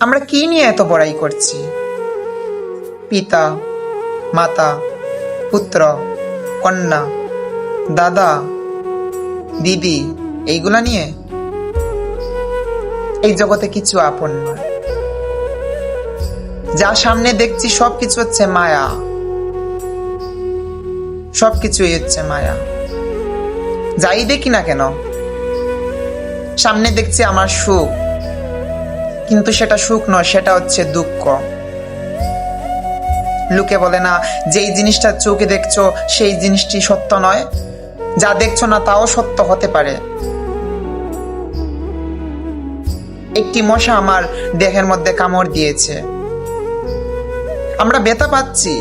আমরা কি নিয়ে এত বড়াই করছি? পিতা, মাতা, পুত্র, কন্যা, দাদা, দিদি, এইগুলা নিয়ে? এই জগতে কিছু আপন নয়। যা সামনে দেখছি সবকিছু হচ্ছে মায়া, সবকিছুই হচ্ছে মায়া। যাই দেখি না কেন, সামনে দেখছি আমার সুখ, কিন্তু সেটা সুখ নয়, সেটা হচ্ছে দুঃখ। লোকে বলে না, যেই জিনিসটা চোখে দেখছো সেই জিনিসটি সত্য নয়, যা দেখছো না তাও সত্য হতে পারে। একটি মশা আমার দেহের মধ্যে কামড় দিয়েছে, আমরা ব্যথা পাচ্ছি,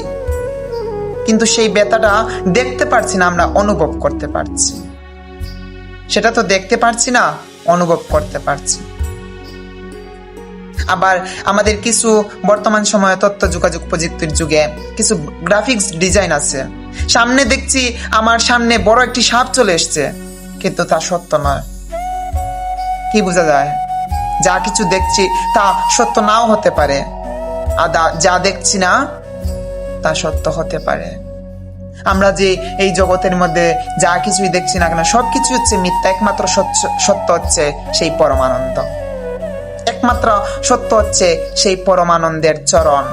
কিন্তু সেই ব্যথাটা দেখতে পারছি না, আমরা অনুভব করতে পারছি। সেটা তো দেখতে পারছি না, অনুভব করতে পারছি। আবার আমাদের কিছু বর্তমান সময়ে তথ্য যোগাযোগ প্রযুক্তির যুগে কিছু গ্রাফিক্স ডিজাইন আছে, সামনে দেখছি আমার সামনে বড় একটি সাপ চলে এসছে, কিন্তু তা সত্য নয়। কি বোঝা যায়? যা কিছু দেখছি তা সত্য নাও হতে পারে, আর যা দেখছি না তা সত্য হতে পারে। আমরা যে এই জগতের মধ্যে যা কিছুই দেখছি না কেন, সবকিছু হচ্ছে মিথ্যা। একমাত্র সত্য হচ্ছে সেই পরমানন্দ, একমাত্র সত্য হচ্ছে সেই পরমানন্দের চরণ,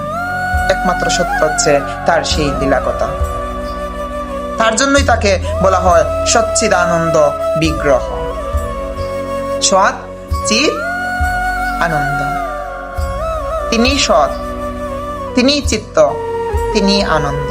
একমাত্র সত্য হচ্ছে তার সেই লীলাকথা। তার জন্যই তাকে বলা হয় সচ্চিদানন্দ বিগ্রহ। সৎ চিৎ আনন্দ, তিনি সৎ, তিনি চিত্ত, তিনি আনন্দ।